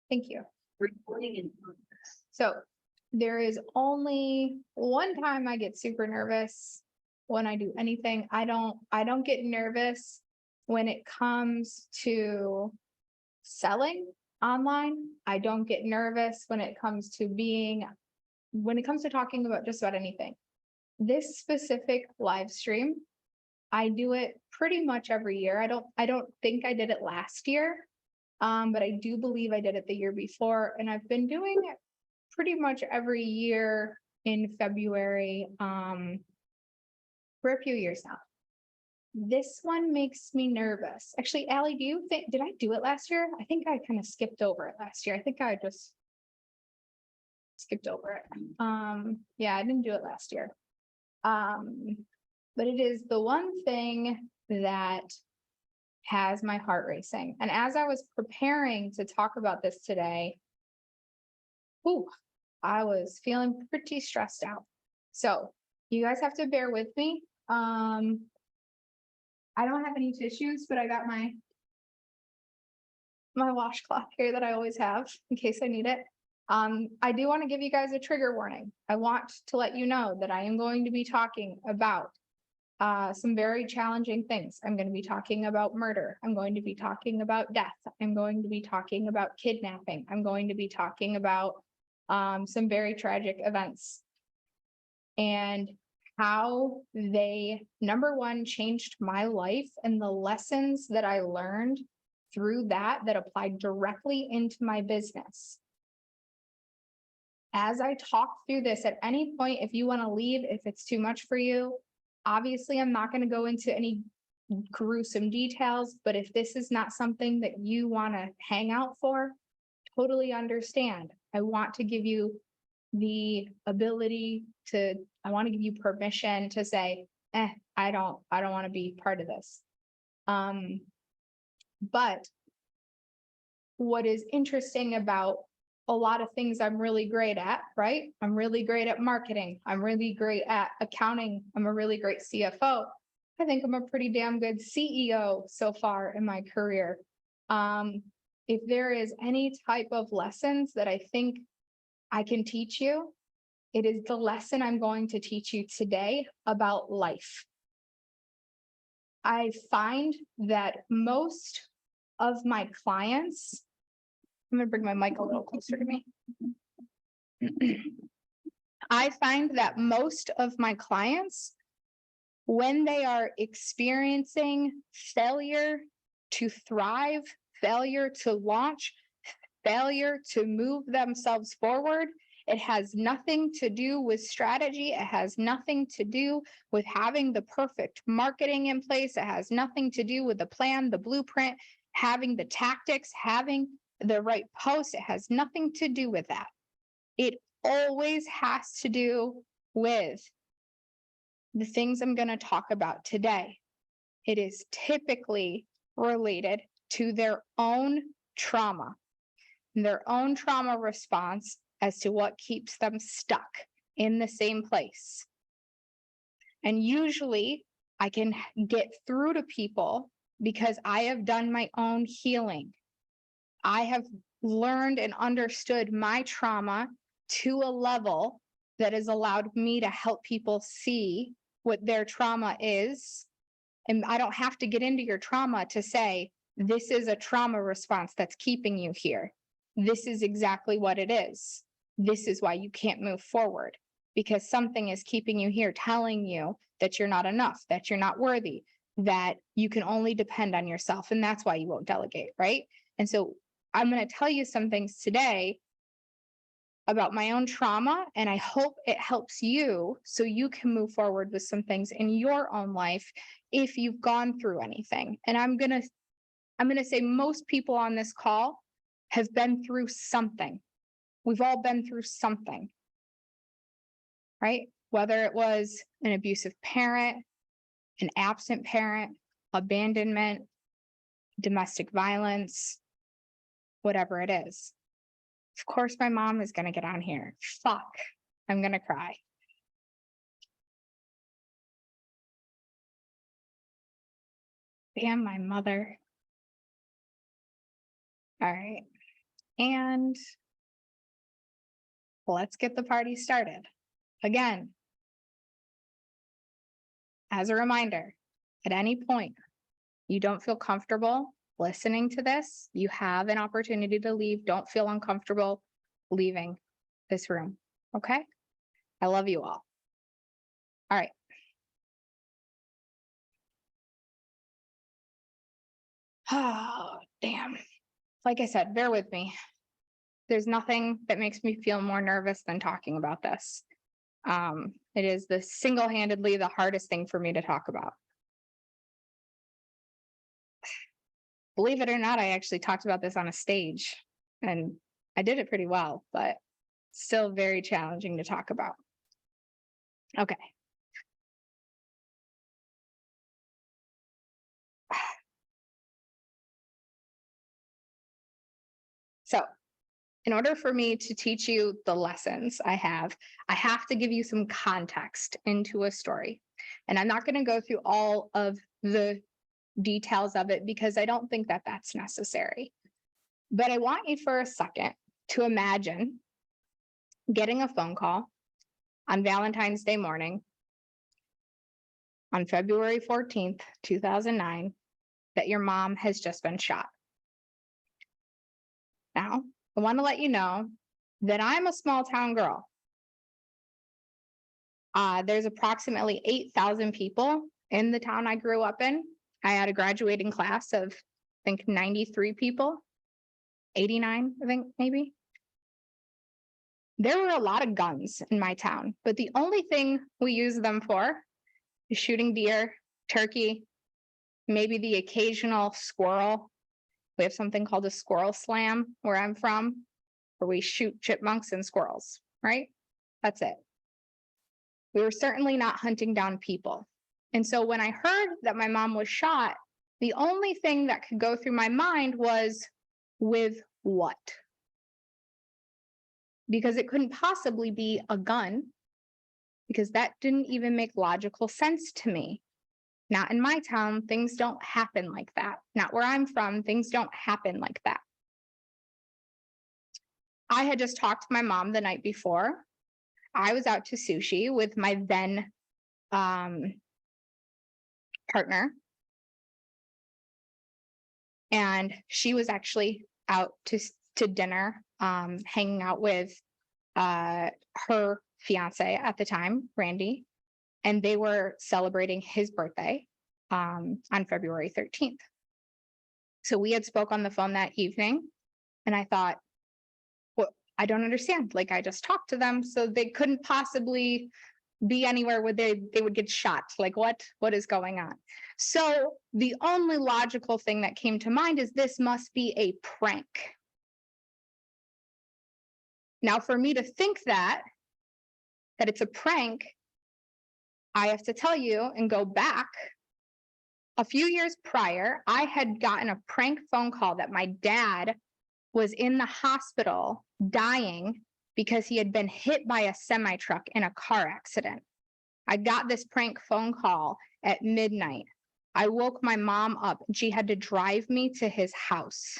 Thank you. Recording in progress. So there is only one time I get super nervous when I do anything. I don't get nervous when it comes to selling online. I don't get nervous when it comes to talking about just about anything. This specific live stream, I do it pretty much every year. I don't think I did it last year. But I do believe I did it the year before, and I've been doing it pretty much every year in February, for a few years now. This one makes me nervous. Actually, Allie, did I do it last year? I think I kind of skipped over it last year. I think I just skipped over it. Yeah, I didn't do it last year. But it is the one thing that has my heart racing. And as I was preparing to talk about this today, I was feeling pretty stressed out. So you guys have to bear with me. I don't have any tissues, but I got my washcloth here that I always have in case I need it. I do want to give you guys a trigger warning. I want to let you know that I am going to be talking about some very challenging things. I'm going to be talking about murder. I'm going to be talking about death. I'm going to be talking about kidnapping. I'm going to be talking about some very tragic events and how they, number one, changed my life and the lessons that I learned through that applied directly into my business. As I talk through this, at any point, if you want to leave, if it's too much for you, obviously, I'm not going to go into any gruesome details, but if this is not something that you want to hang out for, totally understand. I want to give you the ability I want to give you permission to say, I don't want to be part of this. But what is interesting about a lot of things I'm really great at, right? I'm really great at marketing. I'm really great at accounting. I'm a really great CFO. I think I'm a pretty damn good CEO so far in my career. If there is any type of lessons that I think I can teach you, it is the lesson I'm going to teach you today about life. I find that most of my clients, I'm going to bring my mic a little closer to me. I find that most of my clients, when they are experiencing failure to thrive, failure to launch, failure to move themselves forward, it has nothing to do with strategy. It has nothing to do with having the perfect marketing in place. It has nothing to do with the plan, the blueprint, having the tactics, having the right post. It has nothing to do with that. It always has to do with the things I'm going to talk about today. It is typically related to their own trauma response as to what keeps them stuck in the same place. And usually I can get through to people because I have done my own healing. I have learned and understood my trauma to a level that has allowed me to help people see what their trauma is. And I don't have to get into your trauma to say, this is a trauma response that's keeping you here. This is exactly what it is. This is why you can't move forward, because something is keeping you here, telling you that you're not enough, that you're not worthy, that you can only depend on yourself. And that's why you won't delegate, right? And so I'm going to tell you some things today about my own trauma, and I hope it helps you so you can move forward with some things in your own life if you've gone through anything. And I'm going to say most people on this call have been through something. We've all been through something, right? Whether it was an abusive parent, an absent parent, abandonment, domestic violence, whatever it is. Of course, my mom is going to get on here. Fuck, I'm going to cry. Damn, my mother. All right. And let's get the party started. Again, as a reminder, at any point you don't feel comfortable listening to this, you have an opportunity to leave. Don't feel uncomfortable leaving this room. Okay? I love you all. All right. Oh, damn. Like I said, bear with me. There's nothing that makes me feel more nervous than talking about this. It is the single-handedly the hardest thing for me to talk about. Believe it or not, I actually talked about this on a stage and I did it pretty well, but still very challenging to talk about. Okay. So in order for me to teach you the lessons I have to give you some context into a story. And I'm not going to go through all of the details of it because I don't think that that's necessary. But I want you for a second to imagine getting a phone call on Valentine's Day morning on February 14th, 2009, that your mom has just been shot. Now, I want to let you know that I'm a small town girl. There's approximately 8,000 people in the town I grew up in. I had a graduating class of, I think, 93 people, 89, I think, maybe. There were a lot of guns in my town, but the only thing we use them for is shooting deer, turkey, maybe the occasional squirrel. We have something called a squirrel slam where I'm from, where we shoot chipmunks and squirrels, right? That's it. We were certainly not hunting down people. And so when I heard that my mom was shot, the only thing that could go through my mind was, with what? Because it couldn't possibly be a gun, because that didn't even make logical sense to me. Not in my town, things don't happen like that. Not where I'm from, things don't happen like that. I had just talked to my mom the night before. I was out to sushi with my then partner. And she was actually out to dinner, hanging out with her fiance at the time, Randy, and they were celebrating his birthday on February 13th. So we had spoke on the phone that evening, and I thought, well, I don't understand. Like, I just talked to them, so they couldn't possibly be anywhere where they would get shot. Like, what is going on? So the only logical thing that came to mind is this must be a prank. Now, for me to think that it's a prank, I have to tell you and go back a few years prior. I had gotten a prank phone call that my dad was in the hospital dying because he had been hit by a semi truck in a car accident. I got this prank phone call at midnight. I woke my mom up and she had to drive me to his house.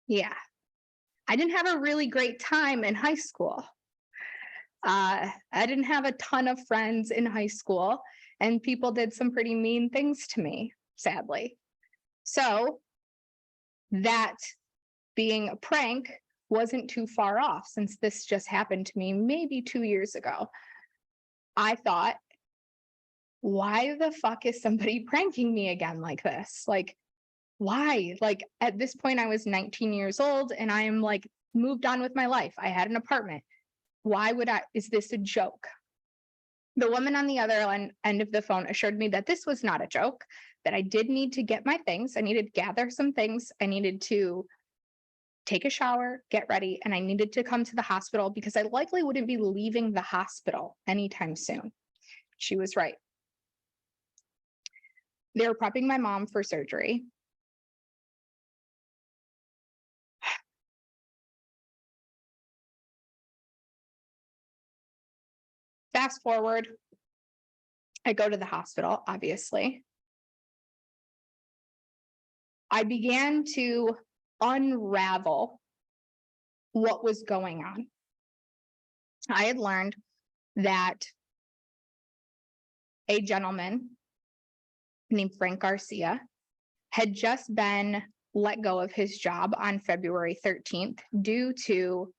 Yeah. I didn't have a really great time in high school. I didn't have a ton of friends in high school, and people did some pretty mean things to me, sadly. So that being a prank wasn't too far off, since this just happened to me maybe 2 years ago. I thought, why the fuck is somebody pranking me again like this? Like, why? Like, at this point, I was 19 years old and I am like moved on with my life. I had an apartment. Why would is this a joke? The woman on the other end of the phone assured me that this was not a joke, that I did need to get my things. I needed to gather some things. I needed to take a shower, get ready, and I needed to come to the hospital because I likely wouldn't be leaving the hospital anytime soon. She was right. They were prepping my mom for surgery. Fast forward, I go to the hospital, obviously. I began to unravel what was going on. I had learned that a gentleman named Frank Garcia had just been let go of his job on February 13th due to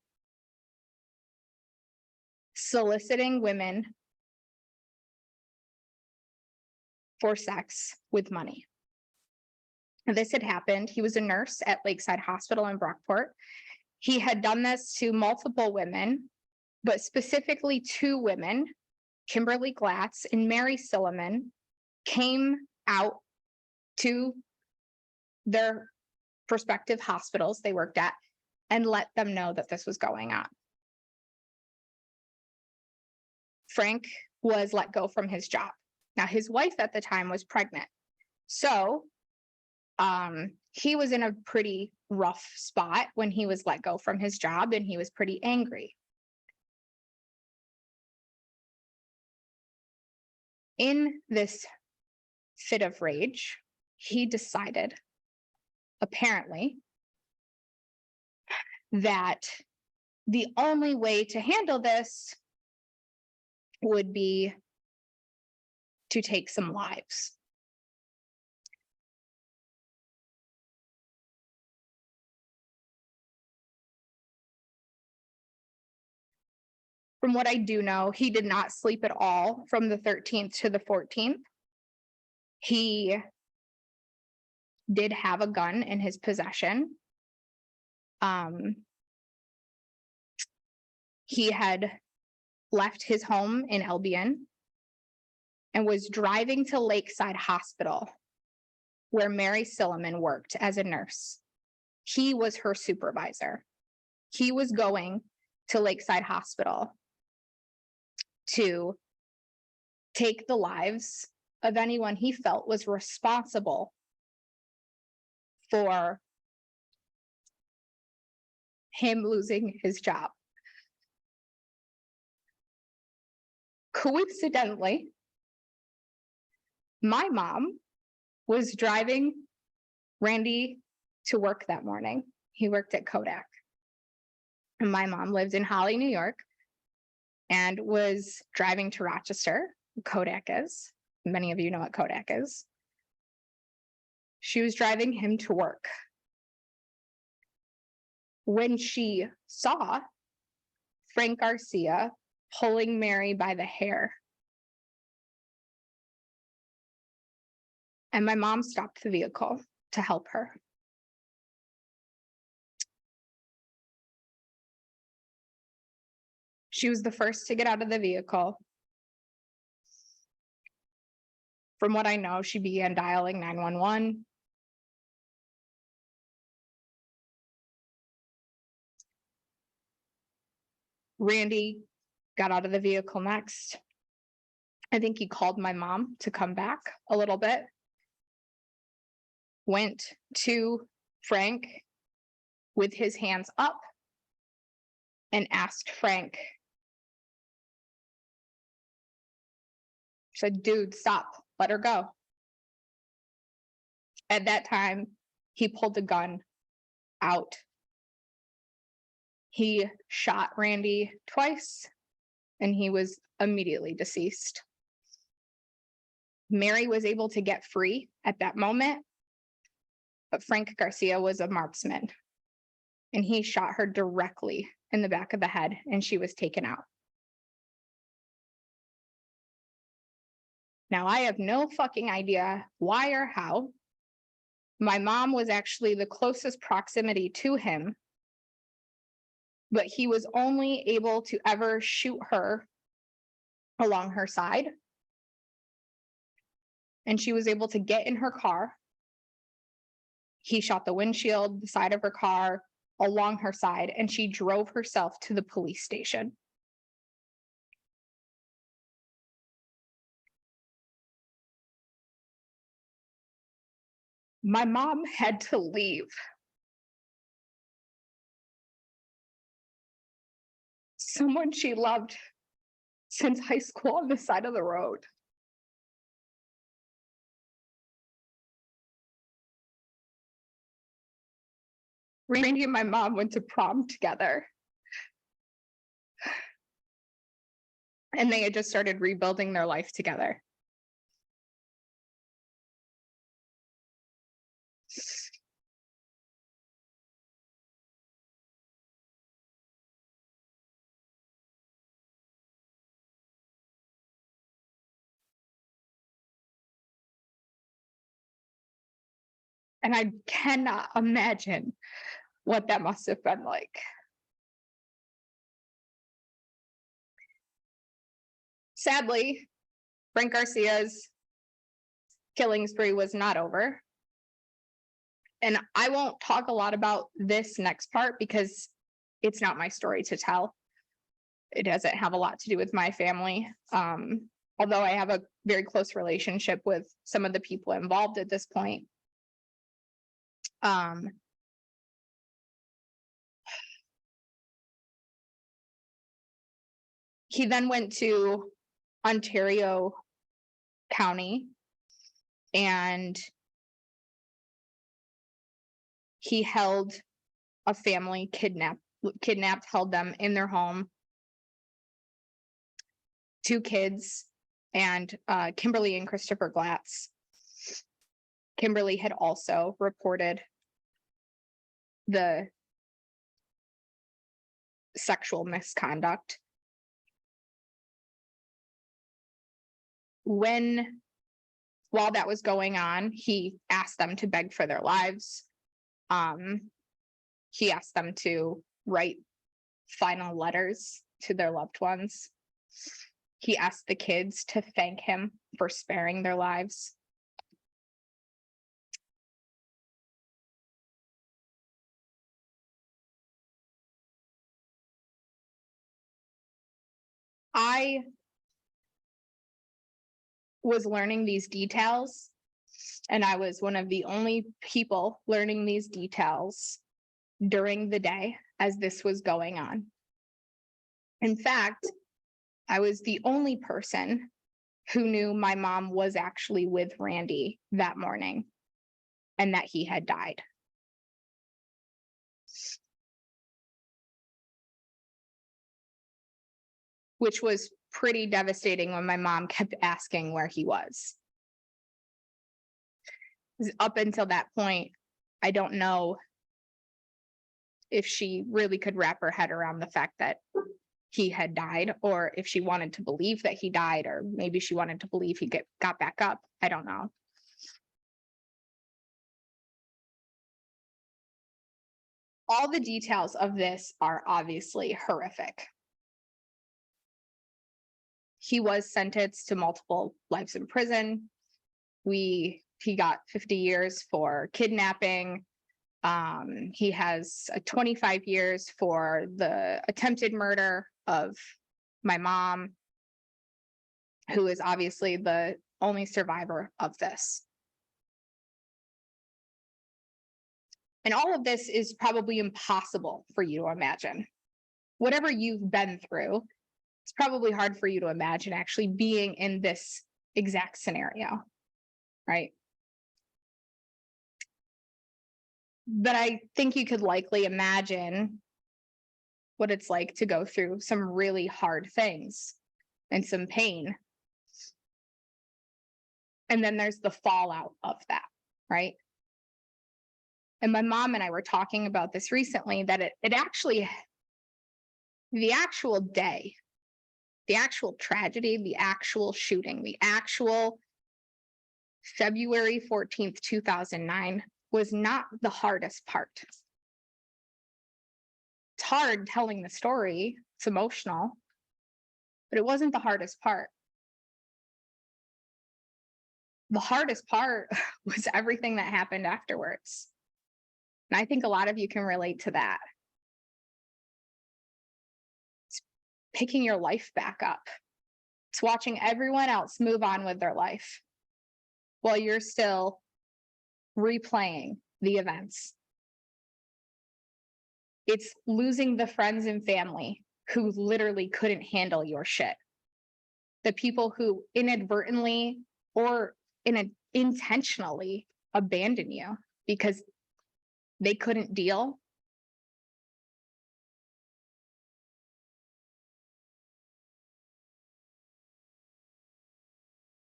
soliciting women for sex with money. This had happened. He was a nurse at Lakeside Hospital in Brockport. He had done this to multiple women, but specifically two women, Kimberly Glatz and Mary Silliman, came out to their prospective hospitals they worked at and let them know that this was going on. Frank was let go from his job. Now, his wife at the time was pregnant. So he was in a pretty rough spot when he was let go from his job, and he was pretty angry. In this fit of rage, he decided, apparently, that the only way to handle this would be to take some lives. From what I do know, he did not sleep at all from the 13th to the 14th. He did have a gun in his possession. He had left his home in Albion and was driving to Lakeside Hospital, where Mary Silliman worked as a nurse. He was her supervisor. He was going to Lakeside Hospital to take the lives of anyone he felt was responsible for him losing his job. Coincidentally, my mom was driving Randy to work that morning. He worked at Kodak. And my mom lived in Holly, New York, and was driving to Rochester. Kodak is. Many of you know what Kodak is. She was driving him to work. When she saw Frank Garcia pulling Mary by the hair, and my mom stopped the vehicle to help her. She was the first to get out of the vehicle. From what I know, she began dialing 911. Randy got out of the vehicle next. I think he called my mom to come back a little bit. Went to Frank with his hands up and asked Frank, said, "Dude, stop, let her go." At that time, he pulled the gun out. He shot Randy twice, and he was immediately deceased. Mary was able to get free at that moment, but Frank Garcia was a marksman, and he shot her directly in the back of the head, and she was taken out. Now, I have no fucking idea why or how. My mom was actually the closest proximity to him, but he was only able to ever shoot her along her side. And she was able to get in her car. He shot the windshield, the side of her car, along her side, and she drove herself to the police station. My mom had to leave. Someone she loved since high school on the side of the road. Randy and my mom went to prom together. And they had just started rebuilding their life together. And I cannot imagine what that must have been like. Sadly, Frank Garcia's killing spree was not over. And I won't talk a lot about this next part because it's not my story to tell. It doesn't have a lot to do with my family. Although I have a very close relationship with some of the people involved at this point. He then went to Ontario County and he held a family kidnapped, held them in their home. 2 kids and Kimberly and Christopher Glatz. Kimberly had also reported the sexual misconduct. While that was going on, he asked them to beg for their lives. He asked them to write final letters to their loved ones. He asked the kids to thank him for sparing their lives. I was learning these details, and I was one of the only people learning these details during the day as this was going on. In fact, I was the only person who knew my mom was actually with Randy that morning and that he had died. Which was pretty devastating when my mom kept asking where he was. Up until that point, I don't know if she really could wrap her head around the fact that he had died, or if she wanted to believe that he died, or maybe she wanted to believe he got back up. I don't know. All the details of this are obviously horrific. He was sentenced to multiple lives in prison. He got 50 years for kidnapping. He has 25 years for the attempted murder of my mom, who is obviously the only survivor of this. And all of this is probably impossible for you to imagine. Whatever you've been through, it's probably hard for you to imagine actually being in this exact scenario, right? But I think you could likely imagine what it's like to go through some really hard things and some pain. And then there's the fallout of that, right? And my mom and I were talking about this recently, that it actually, the actual day, the actual tragedy, the actual shooting, the actual February 14th, 2009 was not the hardest part. It's hard telling the story, it's emotional, but it wasn't the hardest part. The hardest part was everything that happened afterwards. And I think a lot of you can relate to that. It's picking your life back up. It's watching everyone else move on with their life while you're still replaying the events. It's losing the friends and family who literally couldn't handle your shit. The people who inadvertently or intentionally abandon you because they couldn't deal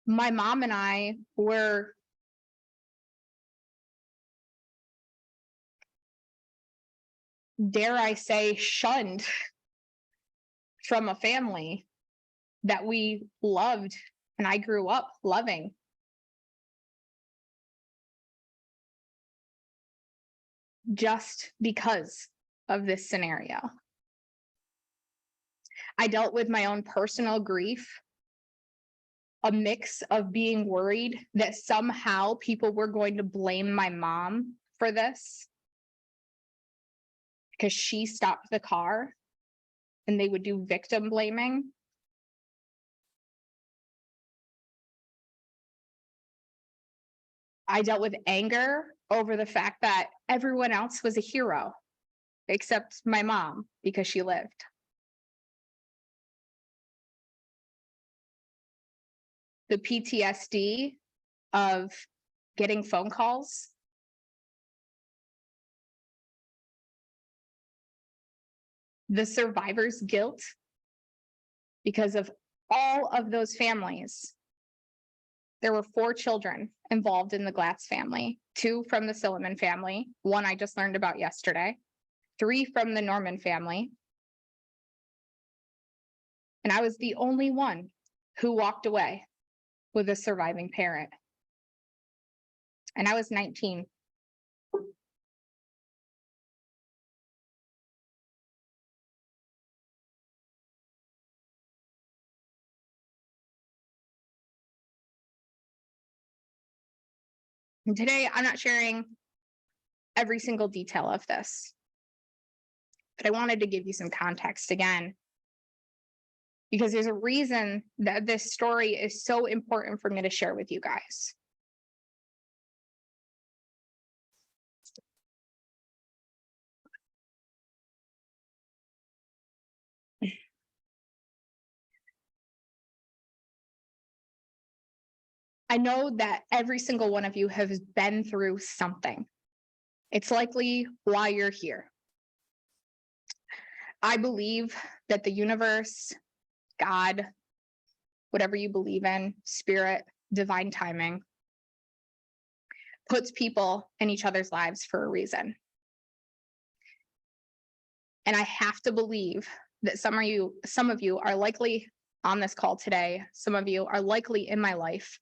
my mom and I were dare I say, shunned from a family that we loved and I grew up loving. Just because of this scenario. I dealt with my own personal grief, a mix of being worried that somehow people were going to blame my mom for this because she stopped the car and they would do victim blaming. I dealt with anger over the fact that everyone else was a hero except my mom because she lived. The PTSD of getting phone calls, the survivor's guilt because of all of those families. There were 4 children involved in the Glatz family, 2 from the Silliman family, 1 I just learned about yesterday, 3 from the Norman family. And I was the only one who walked away with a surviving parent. And I was 19. And today, I'm not sharing every single detail of this, but I wanted to give you some context again, because there's a reason that this story is so important for me to share with you guys. I know that every single one of you has been through something. It's likely why you're here. I believe that the universe, God, whatever you believe in, spirit, divine timing, puts people in each other's lives for a reason. And I have to believe that some of you are likely on this call today. Some of you are likely in my life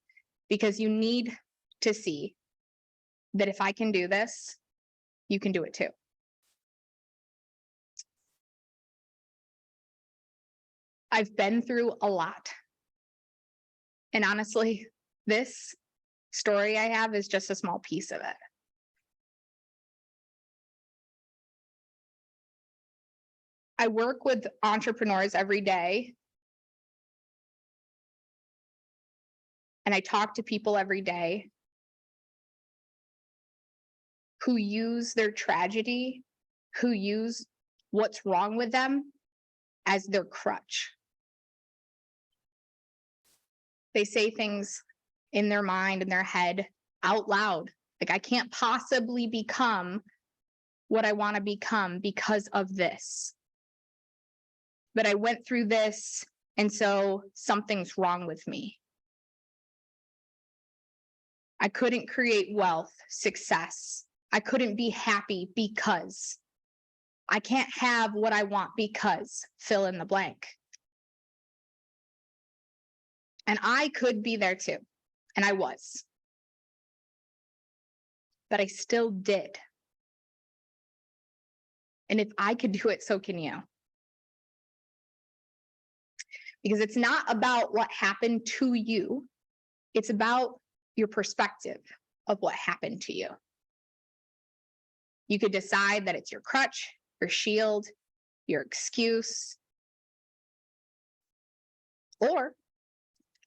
because you need to see that if I can do this, you can do it too. I've been through a lot. And honestly, this story I have is just a small piece of it. I work with entrepreneurs every day. And I talk to people every day who use their tragedy, who use what's wrong with them as their crutch. They say things in their mind, in their head, out loud. Like, I can't possibly become what I want to become because of this. But I went through this, and so something's wrong with me. I couldn't create wealth, success. I couldn't be happy because I can't have what I want because fill in the blank. And I could be there too. And I was. But I still did. And if I could do it, so can you. Because it's not about what happened to you. It's about your perspective of what happened to you. You could decide that it's your crutch, your shield, your excuse, or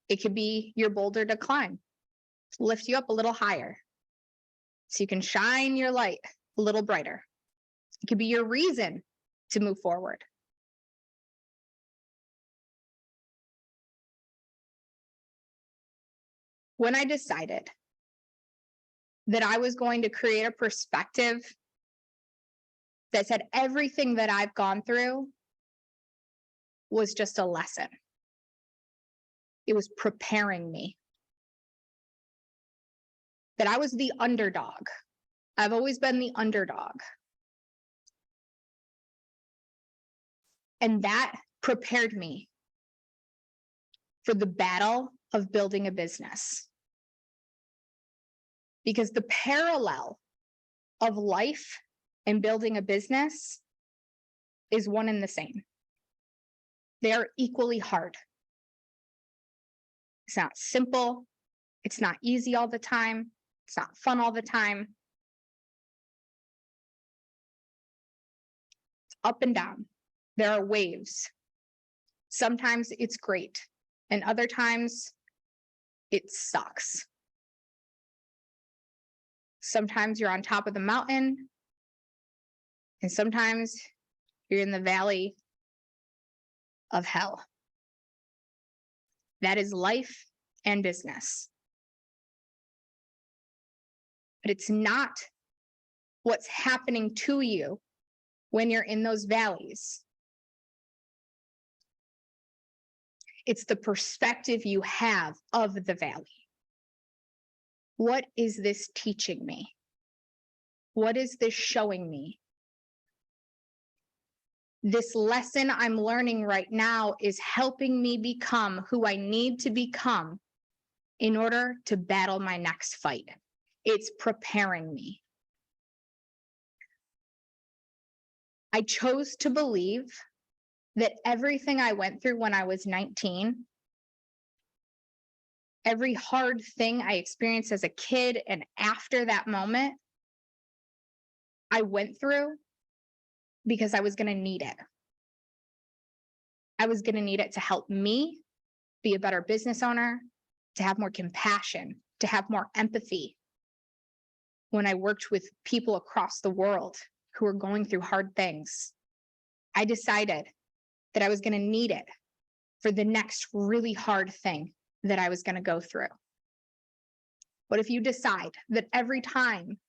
it could be your boulder to climb, lift you up a little higher so you can shine your light a little brighter. It could be your reason to move forward. When I decided that I was going to create a perspective that said everything that I've gone through was just a lesson. It was preparing me that I was the underdog. I've always been the underdog. And that prepared me for the battle of building a business. Because the parallel of life and building a business is one and the same. They are equally hard. It's not simple. It's not easy all the time. It's not fun all the time. It's up and down. There are waves. Sometimes it's great, and other times it sucks. Sometimes you're on top of the mountain, and sometimes you're in the valley of hell. That is life and business. But it's not what's happening to you when you're in those valleys. It's the perspective you have of the valley. What is this teaching me? What is this showing me? This lesson I'm learning right now is helping me become who I need to become in order to battle my next fight. It's preparing me. I chose to believe that everything I went through when I was 19, every hard thing I experienced as a kid and after that moment, I went through because I was going to need it. I was going to need it to help me be a better business owner, to have more compassion, to have more empathy. When I worked with people across the world who were going through hard things, I decided that I was going to need it for the next really hard thing that I was going to go through. What if you decide that every time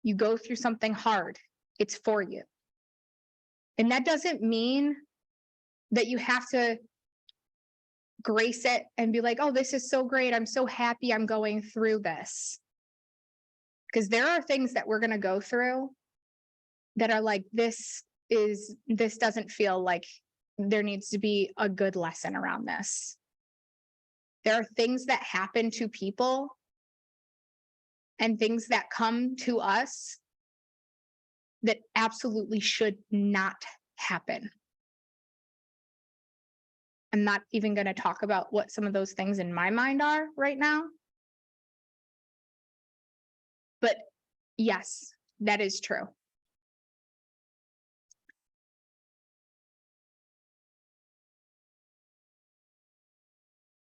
you go through something hard, it's for you? And that doesn't mean that you have to grace it and be like, oh, this is so great. I'm so happy I'm going through this. Because there are things that we're going to go through that are like, this doesn't feel like there needs to be a good lesson around this. There are things that happen to people and things that come to us that absolutely should not happen. I'm not even going to talk about what some of those things in my mind are right now. But yes, that is true.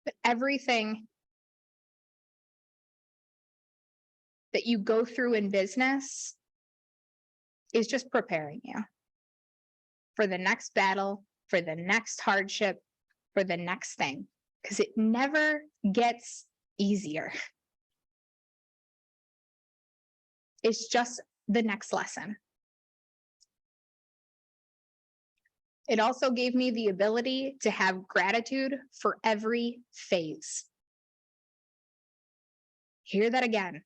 But everything that you go through in business is just preparing you for the next battle, for the next hardship, for the next thing, because it never gets easier. It's just the next lesson. It also gave me the ability to have gratitude for every phase. Hear that again.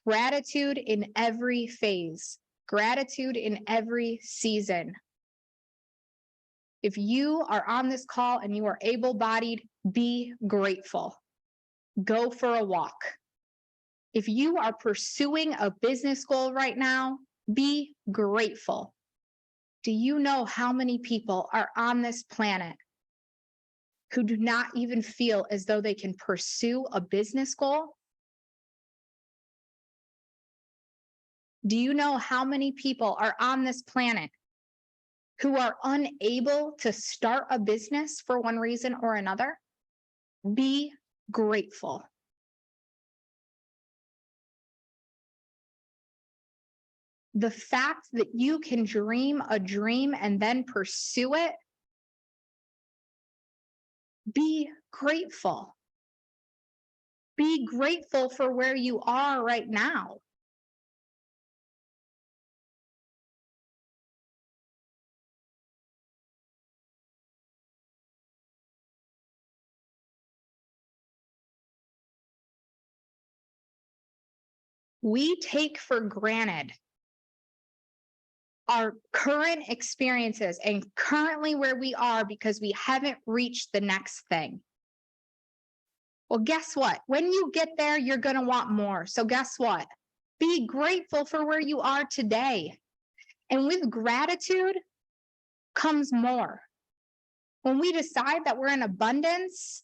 Gratitude in every phase. Gratitude in every season. If you are on this call and you are able-bodied, be grateful. Go for a walk. If you are pursuing a business goal right now, be grateful. Do you know how many people are on this planet who do not even feel as though they can pursue a business goal? Do you know how many people are on this planet who are unable to start a business for one reason or another? Be grateful. The fact that you can dream a dream and then pursue it, be grateful. Be grateful for where you are right now. We take for granted our current experiences and currently where we are because we haven't reached the next thing. Well, guess what? When you get there, you're going to want more. So, guess what? Be grateful for where you are today. And with gratitude comes more. When we decide that we're in abundance,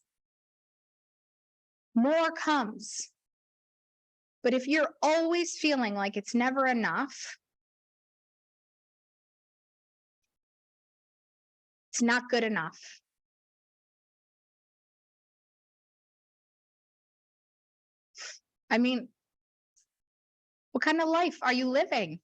more comes. But if you're always feeling like it's never enough, it's not good enough. I mean, what kind of life are you living?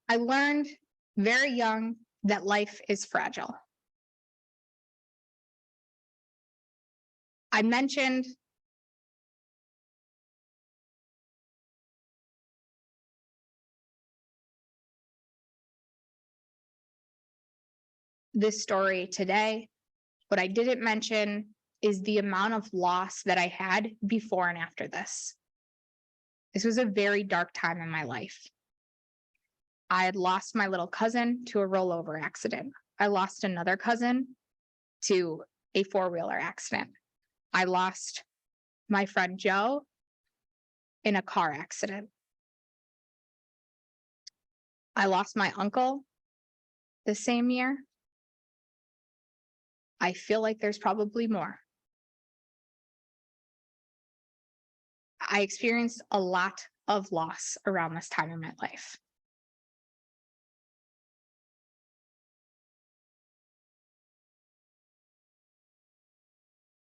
I learned very young that life is fragile. I mentioned this story today. What I didn't mention is the amount of loss that I had before and after this. This was a very dark time in my life. I had lost my little cousin to a rollover accident. I lost another cousin to a four-wheeler accident. I lost my friend Joe in a car accident. I lost my uncle the same year. I feel like there's probably more. I experienced a lot of loss around this time in my life.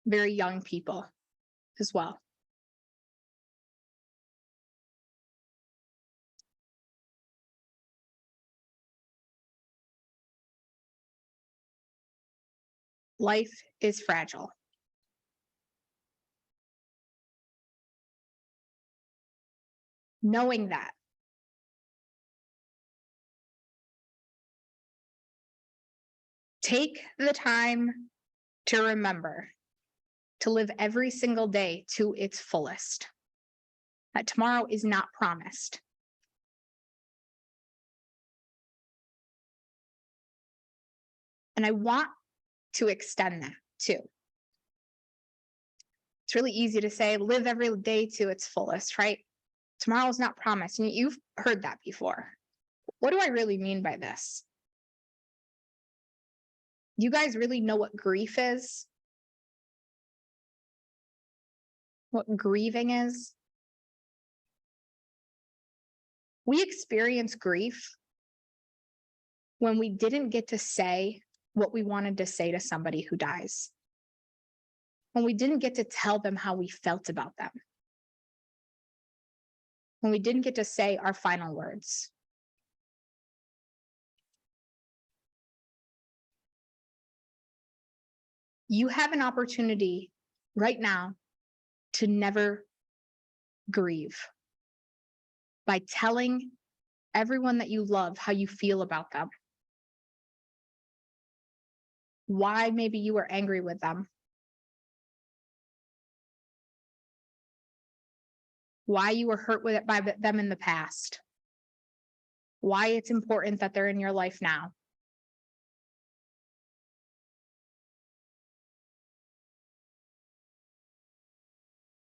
Very young people as well. Life is fragile. Knowing that, take the time to remember to live every single day to its fullest. That tomorrow is not promised. And I want to extend that too. It's really easy to say, live every day to its fullest, right? Tomorrow is not promised. And you've heard that before. What do I really mean by this? You guys really know what grief is? What grieving is? We experience grief when we didn't get to say what we wanted to say to somebody who dies. When we didn't get to tell them how we felt about them. When we didn't get to say our final words. You have an opportunity right now to never grieve by telling everyone that you love how you feel about them. Why maybe you were angry with them. Why you were hurt with it by them in the past. Why it's important that they're in your life now.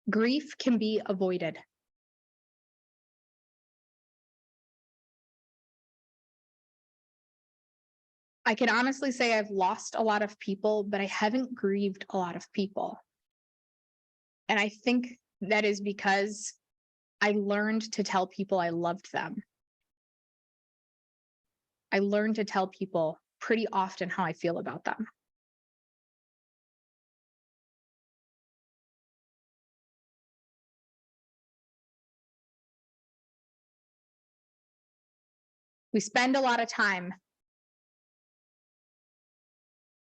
Grief can be avoided. I can honestly say I've lost a lot of people, but I haven't grieved a lot of people. And I think that is because I learned to tell people I loved them. I learned to tell people pretty often how I feel about them. We spend a lot of time,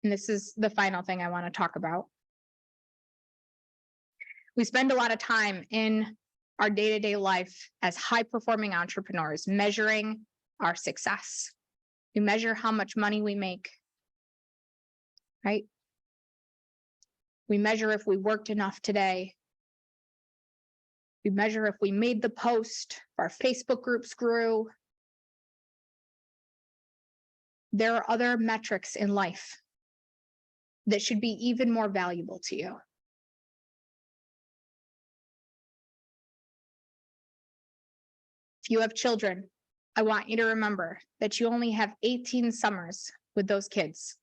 and this is the final thing I want to talk about. We spend a lot of time in our day-to-day life as high-performing entrepreneurs measuring our success. We measure how much money we make, right? We measure if we worked enough today. We measure if we made the post, if our Facebook groups grew. There are other metrics in life that should be even more valuable to you. If you have children, I want you to remember that you only have 18 summers with those kids.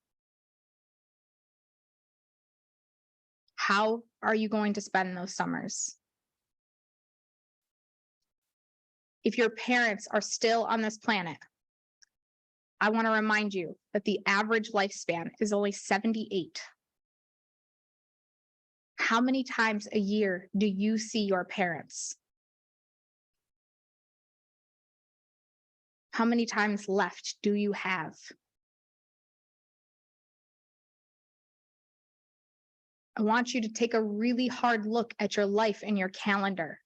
How are you going to spend those summers? If your parents are still on this planet, I want to remind you that the average lifespan is only 78. How many times a year do you see your parents? How many times left do you have? I want you to take a really hard look at your life and your calendar.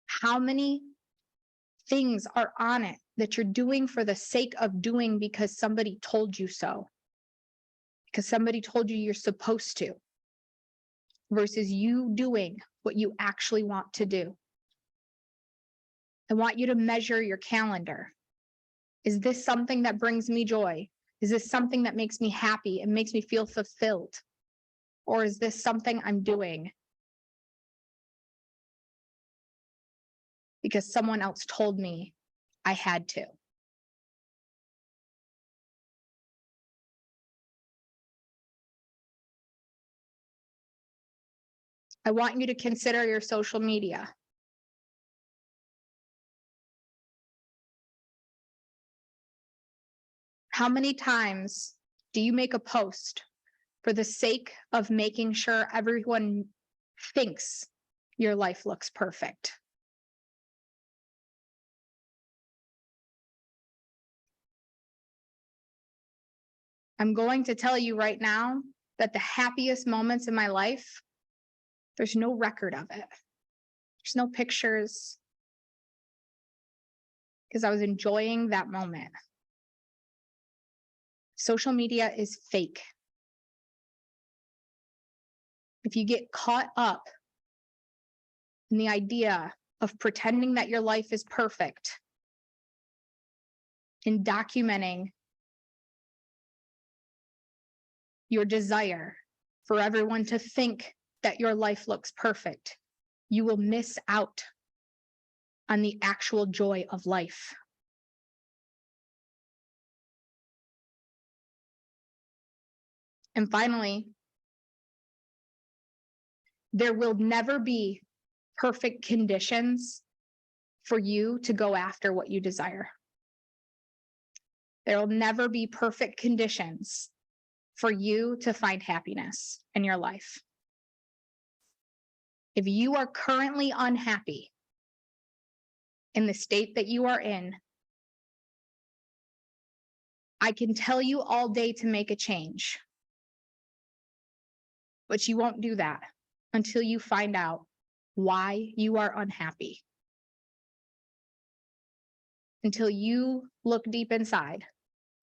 How many things are on it that you're doing for the sake of doing because somebody told you so? Because somebody told you you're supposed to, versus you doing what you actually want to do. I want you to measure your calendar. Is this something that brings me joy? Is this something that makes me happy and makes me feel fulfilled? Or is this something I'm doing because someone else told me I had to? I want you to consider your social media. How many times do you make a post for the sake of making sure everyone thinks your life looks perfect? I'm going to tell you right now that the happiest moments in my life, there's no record of it. There's no pictures, because I was enjoying that moment. Social media is fake. If you get caught up in the idea of pretending that your life is perfect, in documenting your desire for everyone to think that your life looks perfect, you will miss out on the actual joy of life. And finally, there will never be perfect conditions for you to go after what you desire. There will never be perfect conditions for you to find happiness in your life. If you are currently unhappy in the state that you are in, I can tell you all day to make a change, but you won't do that until you find out why you are unhappy. Until you look deep inside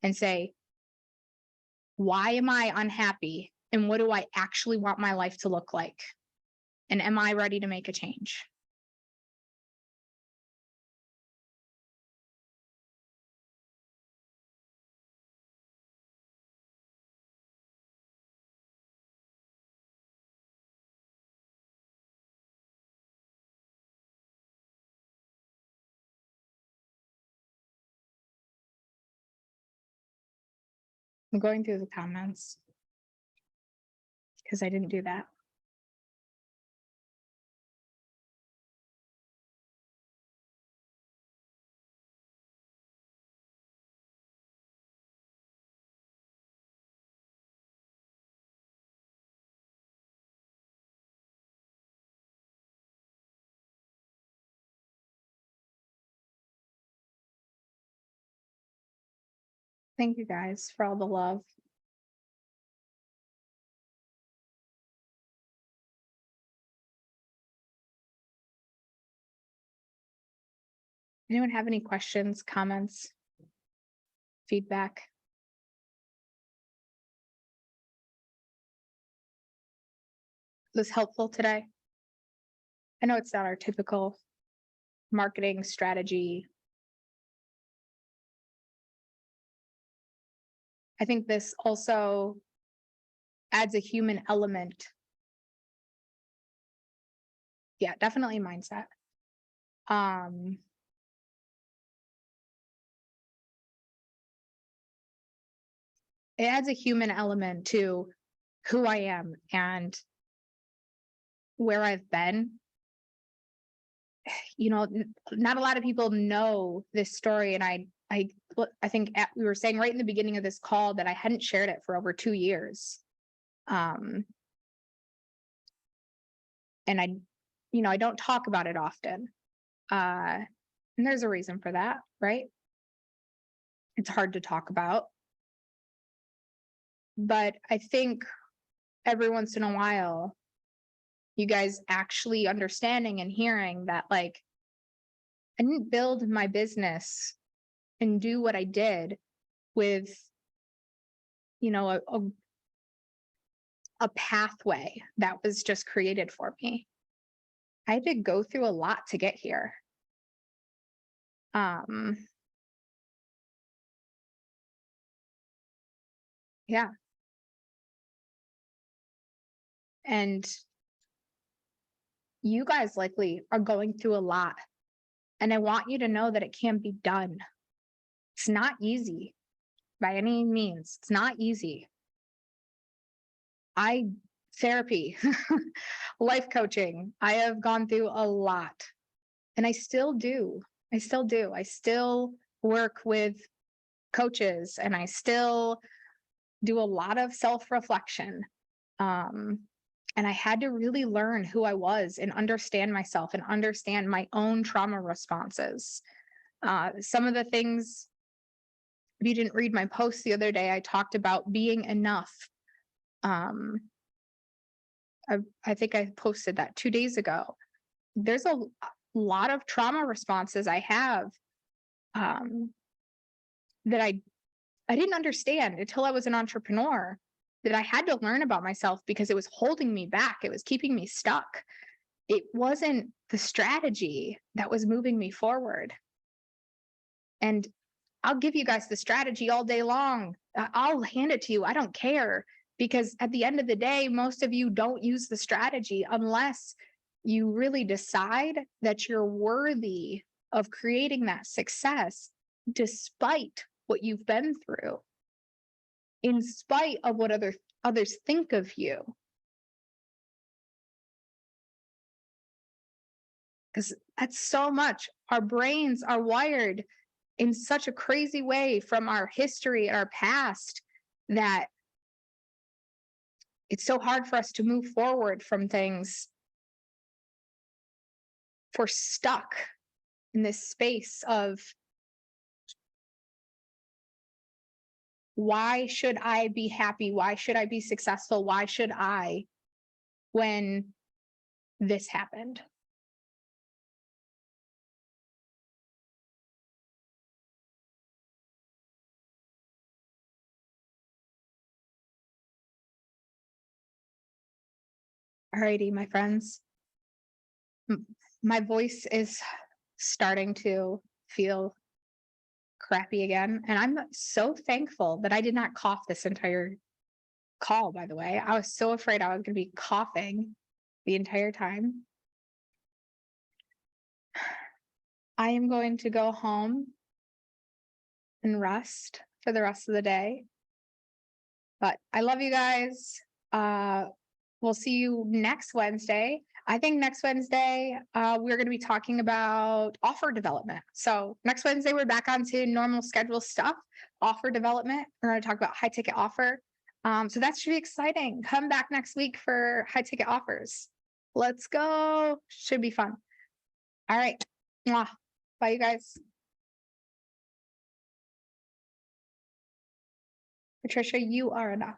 and say, why am I unhappy? And what do I actually want my life to look like? And am I ready to make a change? I'm going through the comments because I didn't do that. Thank you guys for all the love. Anyone have any questions, comments, feedback. Was helpful today? I know it's not our typical marketing strategy. I think this also adds a human element. Yeah, definitely mindset. It adds a human element to who I am and where I've been. You know, not a lot of people know this story, and I think we were saying right in the beginning of this call that I hadn't shared it for over 2 years. And I don't talk about it often. And there's a reason for that, right? It's hard to talk about. But I think every once in a while, you guys actually understanding and hearing that, like, I didn't build my business and do what I did with, a pathway that was just created for me. I had to go through a lot to get here. Yeah. And you guys likely are going through a lot. And I want you to know that it can be done. It's not easy by any means. It's not easy. Therapy, life coaching, I have gone through a lot, and I still do. I still work with coaches, and I still do a lot of self-reflection. And I had to really learn who I was and understand myself and understand my own trauma responses. Some of the things, if you didn't read my post the other day, I talked about being enough. I think I posted that 2 days ago. There's a lot of trauma responses I have that I didn't understand until I was an entrepreneur, that I had to learn about myself because it was holding me back. It was keeping me stuck. It wasn't the strategy that was moving me forward. And I'll give you guys the strategy all day long. I'll hand it to you. I don't care, because at the end of the day, most of you don't use the strategy unless you really decide that you're worthy of creating that success despite what you've been through, in spite of what others think of you. Because that's so much. Our brains are wired in such a crazy way from our history and our past that it's so hard for us to move forward from things. If we're stuck in this space of, why should I be happy? Why should I be successful? Why should I, when this happened? Alrighty, my friends. My voice is starting to feel crappy again. And I'm so thankful that I did not cough this entire call, by the way. I was so afraid I was going to be coughing the entire time. I am going to go home and rest for the rest of the day. But I love you guys. We'll see you next Wednesday. I think next Wednesday, we're going to be talking about offer development. So next Wednesday, we're back onto normal schedule stuff, offer development. We're going to talk about high ticket offer. So that should be exciting. Come back next week for high ticket offers. Let's go. Should be fun. All right. Mwah. Bye, you guys. Patricia, you are enough.